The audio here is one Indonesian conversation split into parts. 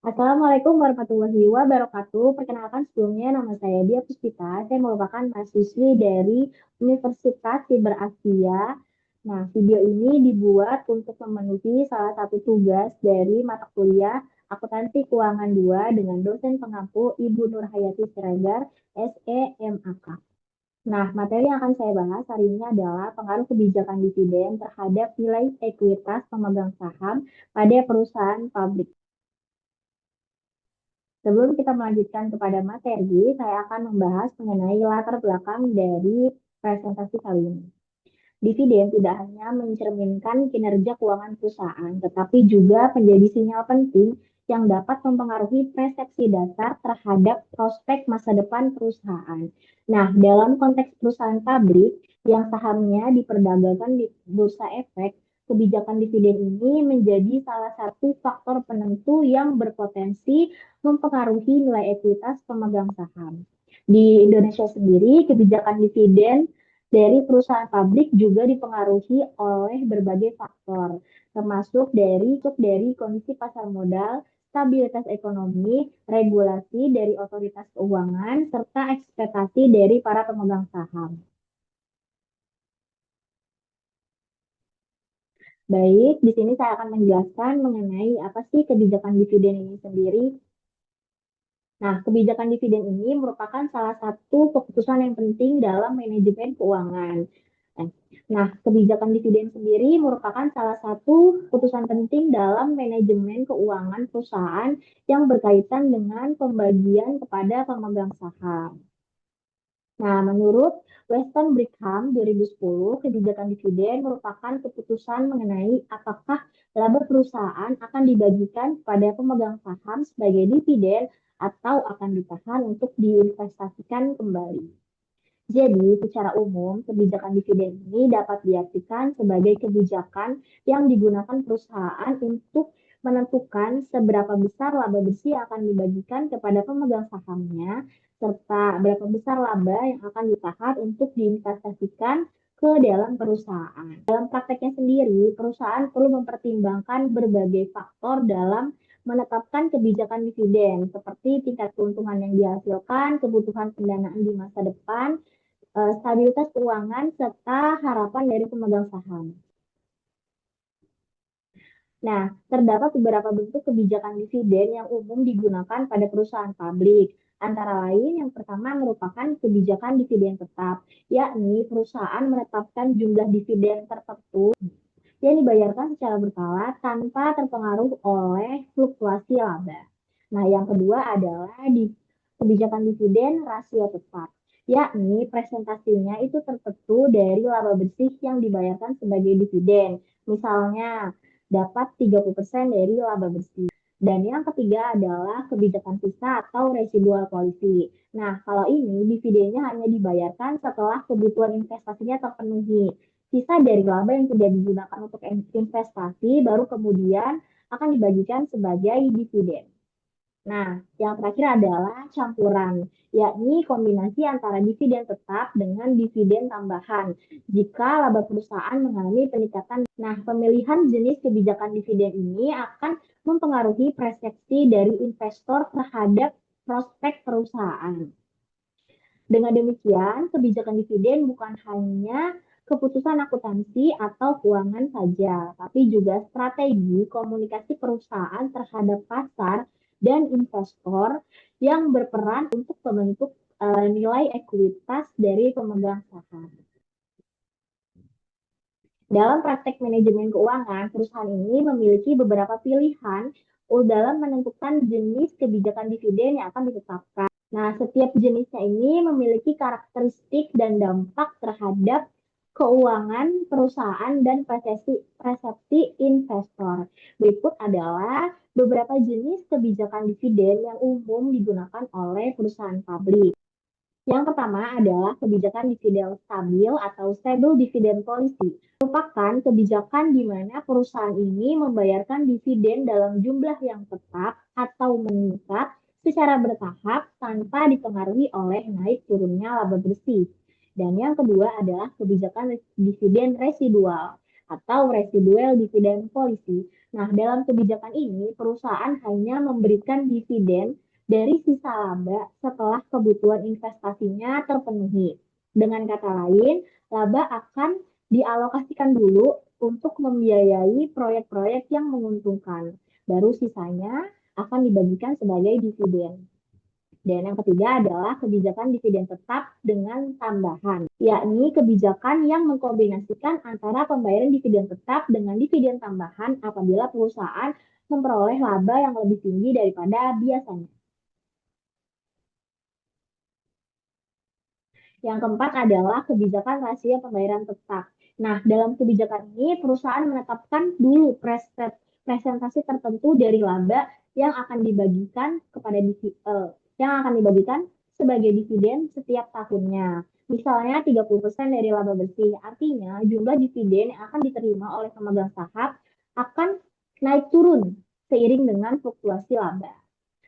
Assalamualaikum warahmatullahi wabarakatuh. Perkenalkan sebelumnya nama saya Dia Puspita. Saya merupakan mahasiswi dari Universitas Siber Asia. Nah, video ini dibuat untuk memenuhi salah satu tugas dari mata kuliah Akuntansi Keuangan 2 dengan dosen pengampu Ibu Nurhayati Siregar, SEMAK. Nah, materi yang akan saya bahas hari ini adalah pengaruh kebijakan dividen terhadap nilai ekuitas pemegang saham pada perusahaan publik. Sebelum kita melanjutkan kepada materi, saya akan membahas mengenai latar belakang dari presentasi kali ini. Dividen tidak hanya mencerminkan kinerja keuangan perusahaan, tetapi juga menjadi sinyal penting yang dapat mempengaruhi persepsi dasar terhadap prospek masa depan perusahaan. Nah, dalam konteks perusahaan pabrik yang sahamnya diperdagangkan di bursa efek, kebijakan dividen ini menjadi salah satu faktor penentu yang berpotensi mempengaruhi nilai ekuitas pemegang saham. Di Indonesia sendiri, kebijakan dividen dari perusahaan pabrik juga dipengaruhi oleh berbagai faktor, termasuk dari kondisi pasar modal, stabilitas ekonomi, regulasi dari otoritas keuangan, serta ekspektasi dari para pemegang saham. Baik, di sini saya akan menjelaskan mengenai apa sih kebijakan dividen ini sendiri. Nah, kebijakan dividen ini merupakan salah satu keputusan yang penting dalam manajemen keuangan. Eh, Nah, kebijakan dividen sendiri merupakan salah satu keputusan penting dalam manajemen keuangan perusahaan yang berkaitan dengan pembagian kepada pemegang saham. Nah, menurut Weston Brigham 2010, kebijakan dividen merupakan keputusan mengenai apakah laba perusahaan akan dibagikan pada pemegang saham sebagai dividen atau akan ditahan untuk diinvestasikan kembali. Jadi, secara umum, kebijakan dividen ini dapat diartikan sebagai kebijakan yang digunakan perusahaan untuk menentukan seberapa besar laba bersih yang akan dibagikan kepada pemegang sahamnya, serta berapa besar laba yang akan ditahan untuk diinvestasikan ke dalam perusahaan. Dalam prakteknya sendiri, perusahaan perlu mempertimbangkan berbagai faktor dalam menetapkan kebijakan dividen, seperti tingkat keuntungan yang dihasilkan, kebutuhan pendanaan di masa depan, stabilitas keuangan, serta harapan dari pemegang saham. Nah, terdapat beberapa bentuk kebijakan dividen yang umum digunakan pada perusahaan publik. Antara lain, yang pertama merupakan kebijakan dividen tetap, yakni perusahaan menetapkan jumlah dividen tertentu yang dibayarkan secara berkala tanpa terpengaruh oleh fluktuasi laba. Nah, yang kedua adalah di kebijakan dividen rasio tetap, yakni presentasinya itu tertentu dari laba bersih yang dibayarkan sebagai dividen. Misalnya, dapat 30% dari laba bersih. Dan yang ketiga adalah kebijakan sisa atau residual policy. Nah, kalau ini dividennya hanya dibayarkan setelah kebutuhan investasinya terpenuhi. Sisa dari laba yang tidak digunakan untuk investasi baru kemudian akan dibagikan sebagai dividen. Nah, yang terakhir adalah campuran, yakni kombinasi antara dividen tetap dengan dividen tambahan jika laba perusahaan mengalami peningkatan. Nah, pemilihan jenis kebijakan dividen ini akan mempengaruhi persepsi dari investor terhadap prospek perusahaan. Dengan demikian, kebijakan dividen bukan hanya keputusan akuntansi atau keuangan saja, tapi juga strategi komunikasi perusahaan terhadap pasar dan investor yang berperan untuk membentuk nilai ekuitas dari pemegang saham. Dalam praktek manajemen keuangan, perusahaan ini memiliki beberapa pilihan dalam menentukan jenis kebijakan dividen yang akan ditetapkan. Nah, setiap jenisnya ini memiliki karakteristik dan dampak terhadap keuangan perusahaan dan persepsi investor. Berikut adalah beberapa jenis kebijakan dividen yang umum digunakan oleh perusahaan publik. Yang pertama adalah kebijakan dividen stabil atau stable dividend policy. Merupakan kebijakan di mana perusahaan ini membayarkan dividen dalam jumlah yang tetap atau meningkat secara bertahap tanpa dipengaruhi oleh naik turunnya laba bersih. Dan yang kedua adalah kebijakan dividen residual atau residual dividend policy. Nah, dalam kebijakan ini, perusahaan hanya memberikan dividen dari sisa laba setelah kebutuhan investasinya terpenuhi. Dengan kata lain, laba akan dialokasikan dulu untuk membiayai proyek-proyek yang menguntungkan. Baru sisanya akan dibagikan sebagai dividen. Dan yang ketiga adalah kebijakan dividen tetap dengan tambahan, yakni kebijakan yang mengkombinasikan antara pembayaran dividen tetap dengan dividen tambahan apabila perusahaan memperoleh laba yang lebih tinggi daripada biasanya. Yang keempat adalah kebijakan rasio pembayaran tetap. Nah, dalam kebijakan ini perusahaan menetapkan dulu presentasi tertentu dari laba yang akan dibagikan yang akan dibagikan sebagai dividen setiap tahunnya. Misalnya 30% dari laba bersih. Artinya jumlah dividen yang akan diterima oleh pemegang saham akan naik turun seiring dengan fluktuasi laba.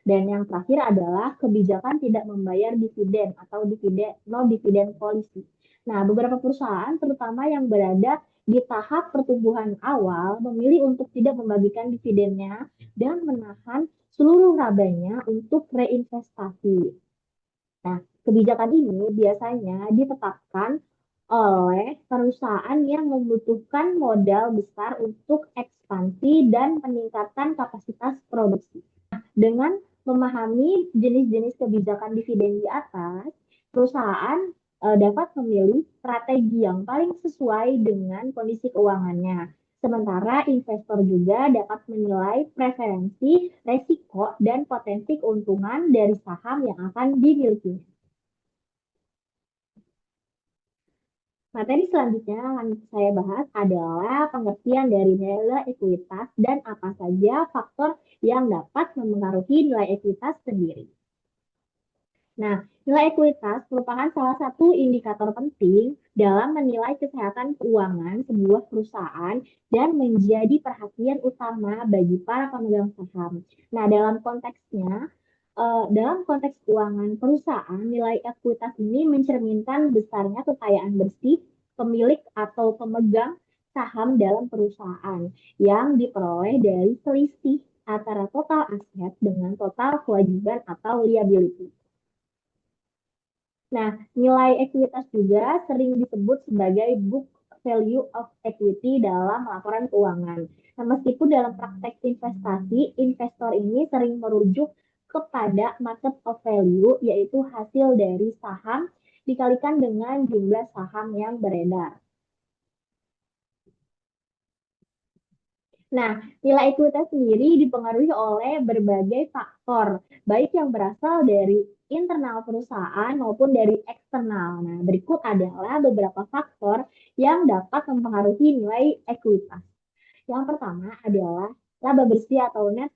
Dan yang terakhir adalah kebijakan tidak membayar dividen atau dividen no dividen policy. Nah, beberapa perusahaan terutama yang berada di tahap pertumbuhan awal memilih untuk tidak membagikan dividennya dan menahan seluruh labanya untuk reinvestasi. Nah, kebijakan ini biasanya ditetapkan oleh perusahaan yang membutuhkan modal besar untuk ekspansi dan peningkatan kapasitas produksi. Dengan memahami jenis-jenis kebijakan dividen di atas, perusahaan dapat memilih strategi yang paling sesuai dengan kondisi keuangannya. Sementara investor juga dapat menilai preferensi, resiko, dan potensi keuntungan dari saham yang akan dimiliki. Materi selanjutnya yang akan saya bahas adalah pengertian dari nilai ekuitas dan apa saja faktor yang dapat mempengaruhi nilai ekuitas sendiri. Nah, nilai ekuitas merupakan salah satu indikator penting dalam menilai kesehatan keuangan sebuah perusahaan dan menjadi perhatian utama bagi para pemegang saham. Nah, dalam konteks keuangan perusahaan, nilai ekuitas ini mencerminkan besarnya kekayaan bersih pemilik atau pemegang saham dalam perusahaan yang diperoleh dari selisih antara total aset dengan total kewajiban atau liability. Nah, nilai ekuitas juga sering disebut sebagai book value of equity dalam laporan keuangan. Nah, meskipun dalam praktek investasi, investor ini sering merujuk kepada market of value, yaitu hasil dari saham dikalikan dengan jumlah saham yang beredar. Nah, nilai ekuitas sendiri dipengaruhi oleh berbagai faktor, baik yang berasal dari internal perusahaan maupun dari eksternal. Nah, berikut adalah beberapa faktor yang dapat mempengaruhi nilai ekuitas. Yang pertama adalah laba bersih atau net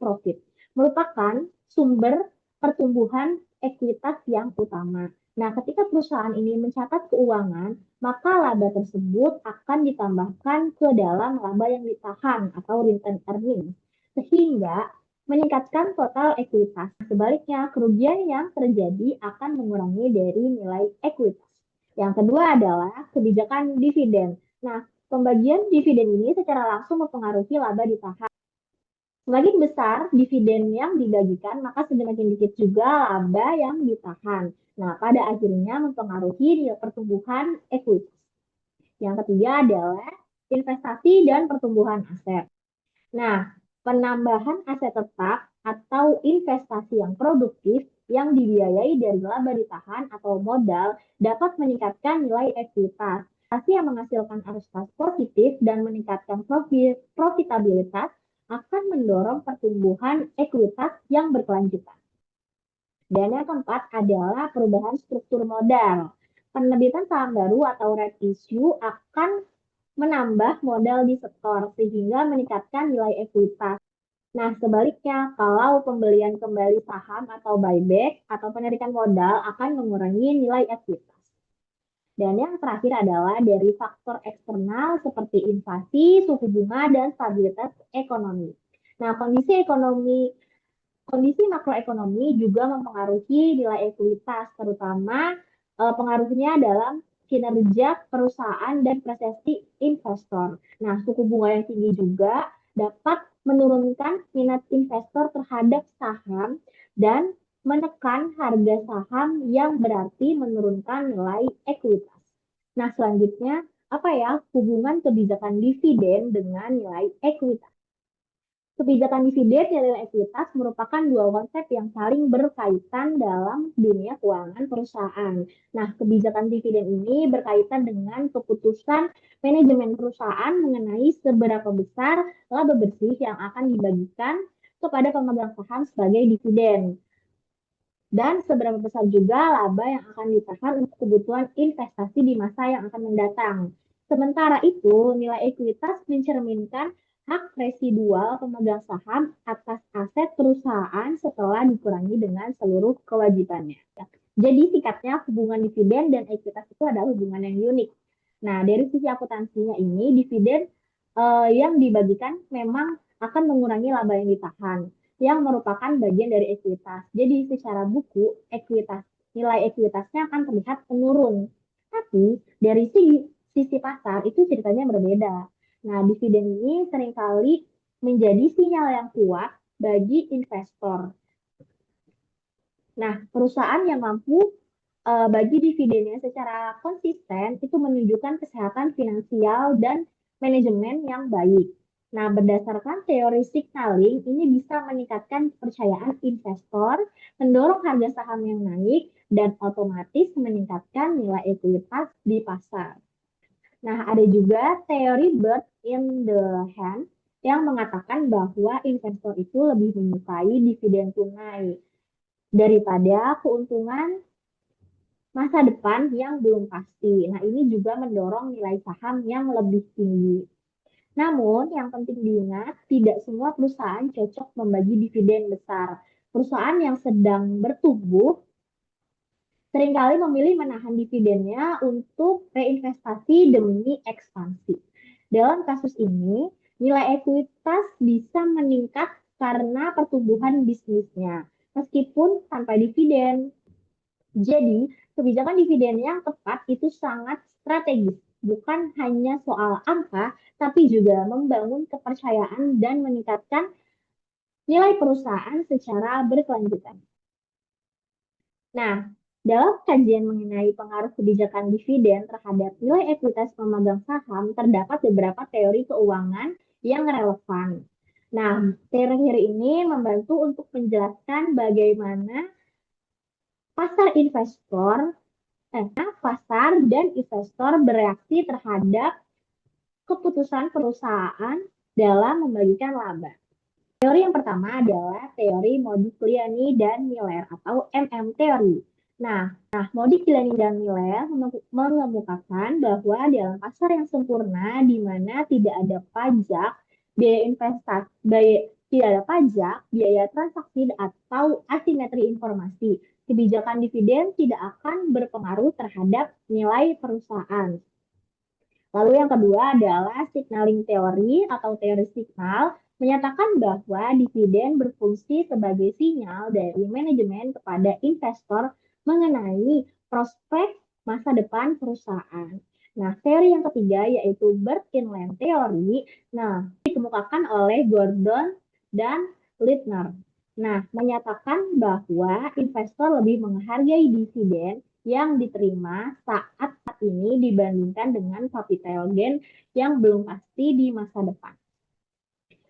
profit, merupakan sumber pertumbuhan ekuitas yang utama. Nah, ketika perusahaan ini mencatat keuangan, maka laba tersebut akan ditambahkan ke dalam laba yang ditahan atau return earning, sehingga meningkatkan total ekuitas. Sebaliknya, kerugian yang terjadi akan mengurangi dari nilai ekuitas. Yang kedua adalah kebijakan dividen. Nah, pembagian dividen ini secara langsung mempengaruhi laba ditahan. Semakin besar dividen yang dibagikan, maka semakin dikit juga laba yang ditahan. Nah, pada akhirnya mempengaruhi nilai pertumbuhan ekuitas. Yang ketiga adalah investasi dan pertumbuhan aset. Nah, penambahan aset tetap atau investasi yang produktif yang dibiayai dari laba ditahan atau modal dapat meningkatkan nilai ekuitas. Investasi yang menghasilkan arus kas positif dan meningkatkan profitabilitas akan mendorong pertumbuhan ekuitas yang berkelanjutan. Dan yang keempat adalah perubahan struktur modal. Penerbitan saham baru atau rights issue akan menambah modal di setor sehingga meningkatkan nilai ekuitas. Nah, sebaliknya, kalau pembelian kembali saham atau buyback atau penarikan modal akan mengurangi nilai ekuitas. Dan yang terakhir adalah dari faktor eksternal seperti inflasi, suku bunga, dan stabilitas ekonomi. Nah, kondisi makroekonomi juga mempengaruhi nilai ekuitas, terutama pengaruhnya dalam kinerja perusahaan dan persepsi investor. Nah, suku bunga yang tinggi juga dapat menurunkan minat investor terhadap saham dan menekan harga saham yang berarti menurunkan nilai ekuitas. Nah, selanjutnya, apa ya hubungan kebijakan dividen dengan nilai ekuitas? Kebijakan dividen dan nilai ekuitas merupakan dua konsep yang saling berkaitan dalam dunia keuangan perusahaan. Nah, kebijakan dividen ini berkaitan dengan keputusan manajemen perusahaan mengenai seberapa besar laba bersih yang akan dibagikan kepada pemegang saham sebagai dividen dan seberapa besar juga laba yang akan ditahan untuk kebutuhan investasi di masa yang akan mendatang. Sementara itu, nilai ekuitas mencerminkan hak residual pemegang saham atas aset perusahaan setelah dikurangi dengan seluruh kewajibannya. Jadi singkatnya hubungan dividen dan ekuitas itu adalah hubungan yang unik. Nah, dari sisi akuntansinya ini, dividen yang dibagikan memang akan mengurangi laba yang ditahan yang merupakan bagian dari ekuitas. Jadi secara buku, nilai ekuitasnya akan terlihat menurun. Tapi dari sisi pasar itu ceritanya berbeda. Nah, dividen ini seringkali menjadi sinyal yang kuat bagi investor. Nah, perusahaan yang mampu bagi dividennya secara konsisten itu menunjukkan kesehatan finansial dan manajemen yang baik. Nah, berdasarkan teori signaling, ini bisa meningkatkan kepercayaan investor, mendorong harga saham yang naik, dan otomatis meningkatkan nilai ekuitas di pasar. Nah, ada juga teori bird in the hand yang mengatakan bahwa investor itu lebih menyukai dividen tunai daripada keuntungan masa depan yang belum pasti. Nah, ini juga mendorong nilai saham yang lebih tinggi. Namun, yang penting diingat, tidak semua perusahaan cocok membagi dividen besar. Perusahaan yang sedang bertumbuh seringkali memilih menahan dividennya untuk reinvestasi demi ekspansi. Dalam kasus ini, nilai ekuitas bisa meningkat karena pertumbuhan bisnisnya, meskipun tanpa dividen. Jadi, kebijakan dividen yang tepat itu sangat strategis, bukan hanya soal angka, tapi juga membangun kepercayaan dan meningkatkan nilai perusahaan secara berkelanjutan. Nah, dalam kajian mengenai pengaruh kebijakan dividen terhadap nilai ekuitas pemegang saham, terdapat beberapa teori keuangan yang relevan. Nah, teori ini membantu untuk menjelaskan bagaimana pasar investor pasar dan investor bereaksi terhadap keputusan perusahaan dalam membagikan laba. Teori yang pertama adalah teori Modigliani dan Miller atau MM teori. Nah, Modigliani dan Miller mengemukakan bahwa dalam pasar yang sempurna di mana tidak ada pajak, biaya investasi, tidak ada pajak, biaya transaksi atau asimetri informasi, kebijakan dividen tidak akan berpengaruh terhadap nilai perusahaan. Lalu yang kedua adalah signaling teori atau teori signal menyatakan bahwa dividen berfungsi sebagai sinyal dari manajemen kepada investor mengenai prospek masa depan perusahaan. Nah, teori yang ketiga yaitu Bird-Inland Theory. Nah, dikemukakan oleh Gordon dan Littner. Nah, menyatakan bahwa investor lebih menghargai dividen yang diterima saat ini dibandingkan dengan capital gain yang belum pasti di masa depan.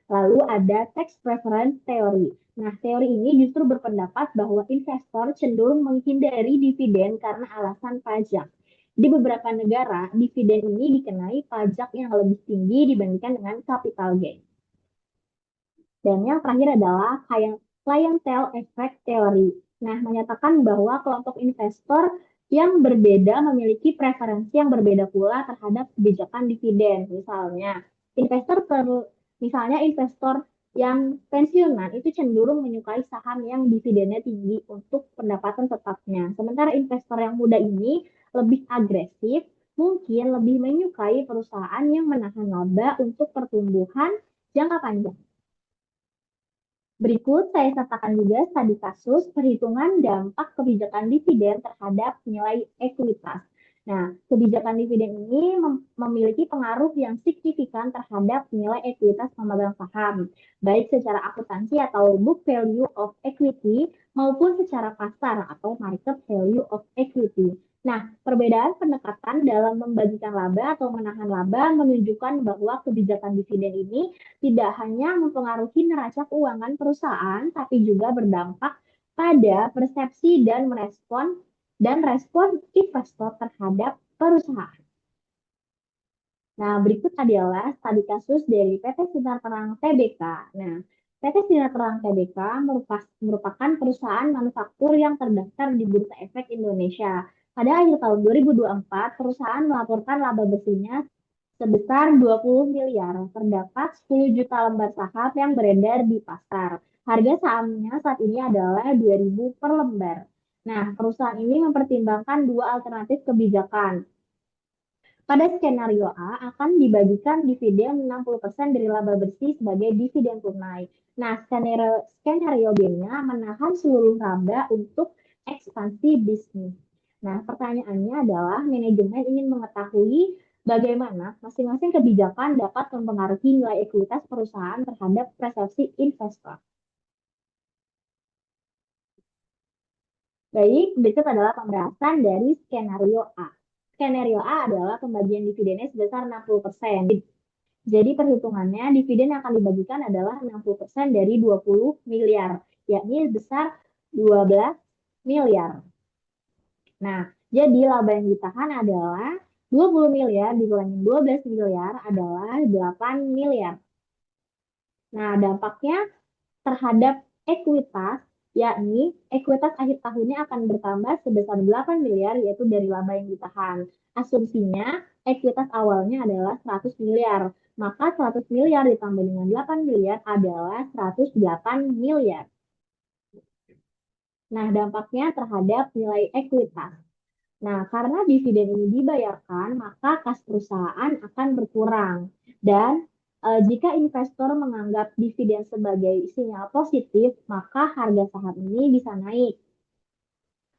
Lalu ada tax preference theory. Nah, teori ini justru berpendapat bahwa investor cenderung menghindari dividen karena alasan pajak. Di beberapa negara, dividen ini dikenai pajak yang lebih tinggi dibandingkan dengan capital gain. Dan yang terakhir adalah clientele effect theory. Nah, menyatakan bahwa kelompok investor yang berbeda memiliki preferensi yang berbeda pula terhadap kebijakan dividen. Misalnya investor yang pensiunan itu cenderung menyukai saham yang dividennya tinggi untuk pendapatan tetapnya. Sementara investor yang muda ini lebih agresif, mungkin lebih menyukai perusahaan yang menahan laba untuk pertumbuhan jangka panjang. Berikut saya sertakan juga studi kasus perhitungan dampak kebijakan dividen terhadap nilai ekuitas. Nah, kebijakan dividen ini memiliki pengaruh yang signifikan terhadap nilai ekuitas pemegang saham, baik secara akuntansi atau book value of equity maupun secara pasar atau market value of equity. Nah, perbedaan pendekatan dalam membagikan laba atau menahan laba menunjukkan bahwa kebijakan dividen ini tidak hanya mempengaruhi neraca keuangan perusahaan, tapi juga berdampak pada persepsi dan respon investor terhadap perusahaan. Nah, berikut adalah studi kasus dari PT Sinar Terang Tbk. Nah, PT Sinar Terang Tbk merupakan perusahaan manufaktur yang terdaftar di Bursa Efek Indonesia. Pada akhir tahun 2024, perusahaan melaporkan laba bersihnya sebesar 20 miliar. Terdapat 10 juta lembar saham yang beredar di pasar. Harga sahamnya saat ini adalah 2.000 per lembar. Nah, perusahaan ini mempertimbangkan dua alternatif kebijakan. Pada skenario A akan dibagikan dividen 60% dari laba bersih sebagai dividen tunai. Nah, skenario B-nya menahan seluruh laba untuk ekspansi bisnis. Nah, pertanyaannya adalah manajemen ingin mengetahui bagaimana masing-masing kebijakan dapat mempengaruhi nilai ekuitas perusahaan terhadap persepsi investor. Baik, berikut adalah pembahasan dari skenario A. Skenario A adalah pembagian dividennya sebesar 60%. Jadi perhitungannya dividen yang akan dibagikan adalah 60% dari 20 miliar, yakni sebesar 12 miliar. Nah, jadi laba yang ditahan adalah 20 miliar dikurangi 12 miliar adalah 8 miliar. Nah, dampaknya terhadap ekuitas, yakni ekuitas akhir tahunnya akan bertambah sebesar 8 miliar, yaitu dari laba yang ditahan. Asumsinya, ekuitas awalnya adalah 100 miliar. Maka 100 miliar ditambah dengan 8 miliar adalah 108 miliar. Nah, dampaknya terhadap nilai ekuitas. Nah, karena dividen ini dibayarkan, maka kas perusahaan akan berkurang. Dan jika investor menganggap dividen sebagai sinyal positif, maka harga saham ini bisa naik.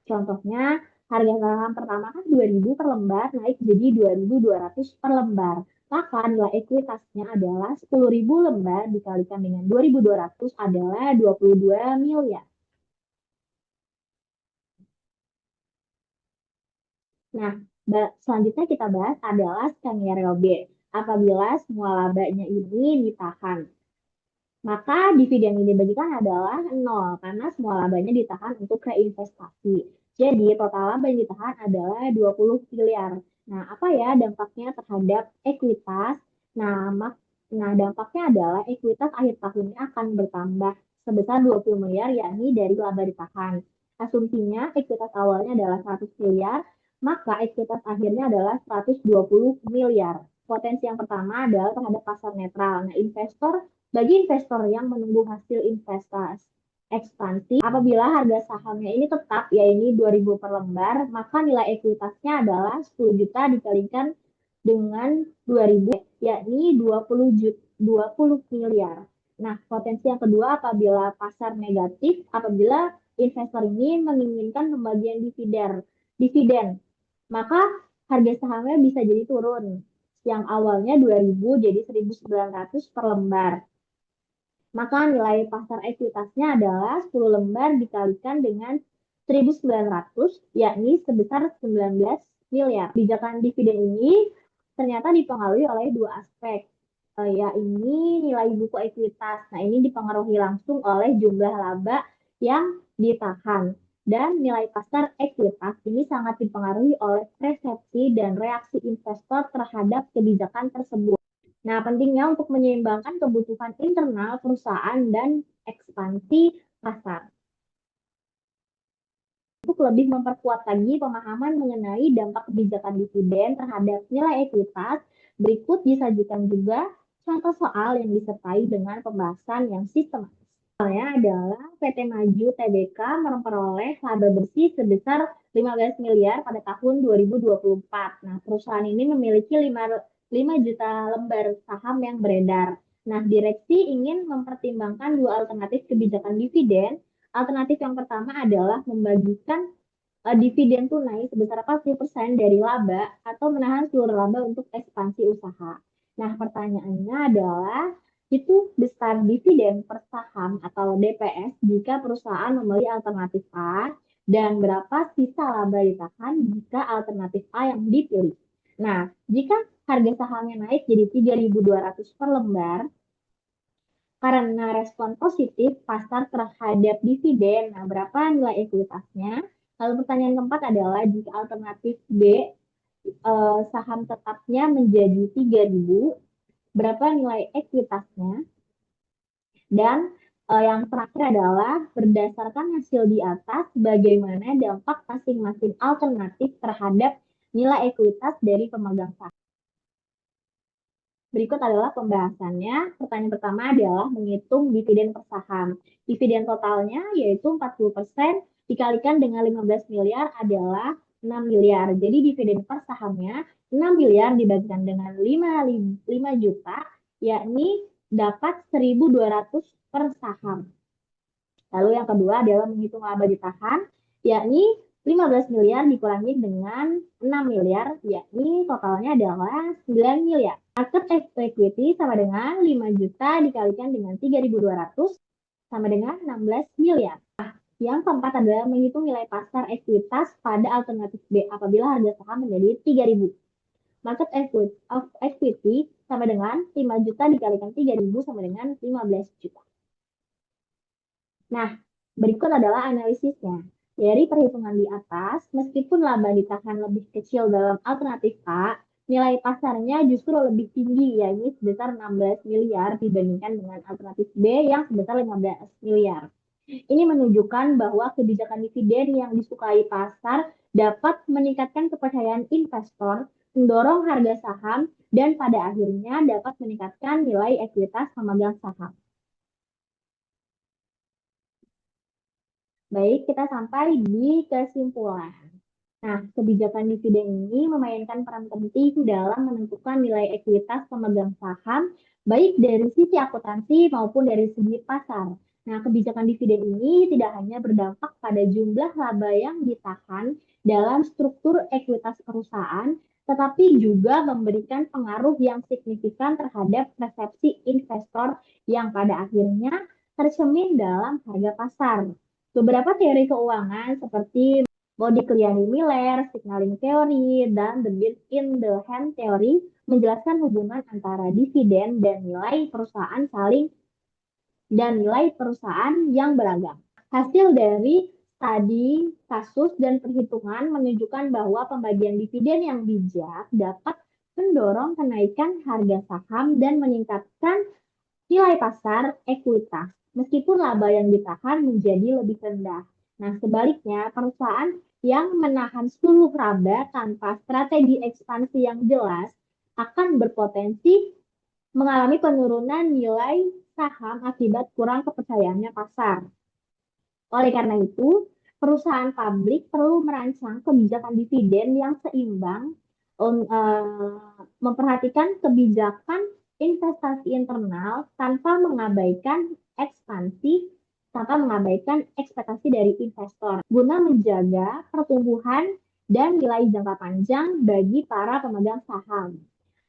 Contohnya, harga saham pertama kan 2.000 per lembar, naik jadi 2.200 per lembar. Maka nilai ekuitasnya adalah 10.000 lembar dikalikan dengan 2.200 adalah 22 miliar. Nah, selanjutnya kita bahas adalah skenario B. Apabila semua labanya ini ditahan, maka dividen yang dibagikan adalah nol karena semua labanya ditahan untuk reinvestasi. Jadi total laba yang ditahan adalah 20 miliar. Nah, apa ya dampaknya terhadap ekuitas? Nah, dampaknya adalah ekuitas akhir tahunnya akan bertambah sebesar 20 miliar yakni dari laba ditahan. Asumsinya ekuitas awalnya adalah 100 miliar, maka ekuitas akhirnya adalah 120 miliar. Potensi yang pertama adalah terhadap pasar netral. Nah, bagi investor yang menunggu hasil investasi ekspansi, apabila harga sahamnya ini tetap, ya ini 2.000 per lembar, maka nilai ekuitasnya adalah 10 juta dikalikan dengan 2.000, yakni 20 miliar. Nah, potensi yang kedua apabila pasar negatif, apabila investor ini menginginkan pembagian dividen, maka harga sahamnya bisa jadi turun. Yang awalnya 2.000 jadi 1.900 per lembar. Maka nilai pasar ekuitasnya adalah 10 lembar dikalikan dengan 1.900, yakni sebesar 19 miliar. Kebijakan dividen ini ternyata dipengaruhi oleh dua aspek, yakni nilai buku ekuitas. Nah, ini dipengaruhi langsung oleh jumlah laba yang ditahan. Dan nilai pasar ekuitas ini sangat dipengaruhi oleh persepsi dan reaksi investor terhadap kebijakan tersebut. Nah, pentingnya untuk menyeimbangkan kebutuhan internal perusahaan dan ekspansi pasar. Untuk lebih memperkuat lagi pemahaman mengenai dampak kebijakan dividen terhadap nilai ekuitas, berikut disajikan juga contoh soal yang disertai dengan pembahasan yang sistematis. Soalnya adalah PT Maju Tbk memperoleh laba bersih sebesar 15 miliar pada tahun 2024. Nah, perusahaan ini memiliki 5 juta lembar saham yang beredar. Nah, direksi ingin mempertimbangkan dua alternatif kebijakan dividen. Alternatif yang pertama adalah membagikan dividen tunai sebesar 40% dari laba atau menahan seluruh laba untuk ekspansi usaha. Nah, pertanyaannya adalah itu besar dividen per saham atau DPS jika perusahaan memilih alternatif A dan berapa sisa laba ditahan jika alternatif A yang dipilih. Nah, jika harga sahamnya naik jadi 3.200 per lembar, karena respon positif pasar terhadap dividen. Nah, berapa nilai ekuitasnya? Lalu pertanyaan keempat adalah jika alternatif B saham tetapnya menjadi 3.000, berapa nilai ekuitasnya? Dan yang terakhir adalah berdasarkan hasil di atas, bagaimana dampak masing-masing alternatif terhadap nilai ekuitas dari pemegang saham. Berikut adalah pembahasannya. Pertanyaan pertama adalah menghitung dividen per saham. Dividen totalnya yaitu 40% dikalikan dengan 15 miliar adalah 6 miliar. Jadi dividen per sahamnya 6 miliar dibagikan dengan 5 juta, yakni dapat 1.200 per saham. Lalu yang kedua adalah menghitung laba ditahan, yakni 15 miliar dikurangi dengan 6 miliar, yakni totalnya adalah 9 miliar. Market equity sama dengan 5 juta dikalikan dengan 3.200 sama dengan 16 miliar. Yang keempat adalah menghitung nilai pasar ekuitas pada alternatif B apabila harga saham menjadi 3.000. Market equity sama dengan 5 juta dikalikan 3.000 sama dengan 15 juta. Nah, berikut adalah analisisnya. Dari perhitungan di atas, meskipun laba ditahan lebih kecil dalam alternatif A, nilai pasarnya justru lebih tinggi, yakni sebesar 16 miliar dibandingkan dengan alternatif B yang sebesar 15 miliar. Ini menunjukkan bahwa kebijakan dividen yang disukai pasar dapat meningkatkan kepercayaan investor, mendorong harga saham, dan pada akhirnya dapat meningkatkan nilai ekuitas pemegang saham. Baik, kita sampai di kesimpulan. Nah, kebijakan dividen ini memainkan peran penting dalam menentukan nilai ekuitas pemegang saham, baik dari sisi akuntansi maupun dari segi pasar. Nah, kebijakan dividen ini tidak hanya berdampak pada jumlah laba yang ditahan dalam struktur ekuitas perusahaan, tetapi juga memberikan pengaruh yang signifikan terhadap persepsi investor yang pada akhirnya tercermin dalam harga pasar. Beberapa teori keuangan seperti Modigliani-Miller, signaling theory, dan the bird in the hand theory menjelaskan hubungan antara dividen dan nilai perusahaan yang beragam. Hasil dari studi kasus dan perhitungan menunjukkan bahwa pembagian dividen yang bijak dapat mendorong kenaikan harga saham dan meningkatkan nilai pasar ekuitas, meskipun laba yang ditahan menjadi lebih rendah. Nah, sebaliknya, perusahaan yang menahan seluruh laba tanpa strategi ekspansi yang jelas akan berpotensi mengalami penurunan nilai saham akibat kurang kepercayaannya pasar. Oleh karena itu, perusahaan publik perlu merancang kebijakan dividen yang seimbang, memperhatikan kebijakan investasi internal tanpa mengabaikan ekspektasi dari investor, guna menjaga pertumbuhan dan nilai jangka panjang bagi para pemegang saham.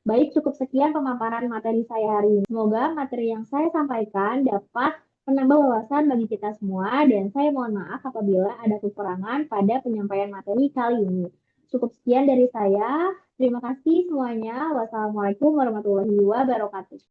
Baik, cukup sekian pemaparan materi saya hari ini. Semoga materi yang saya sampaikan dapat menambah wawasan bagi kita semua, dan saya mohon maaf apabila ada kekurangan pada penyampaian materi kali ini. Cukup sekian dari saya. Terima kasih semuanya. Wassalamualaikum warahmatullahi wabarakatuh.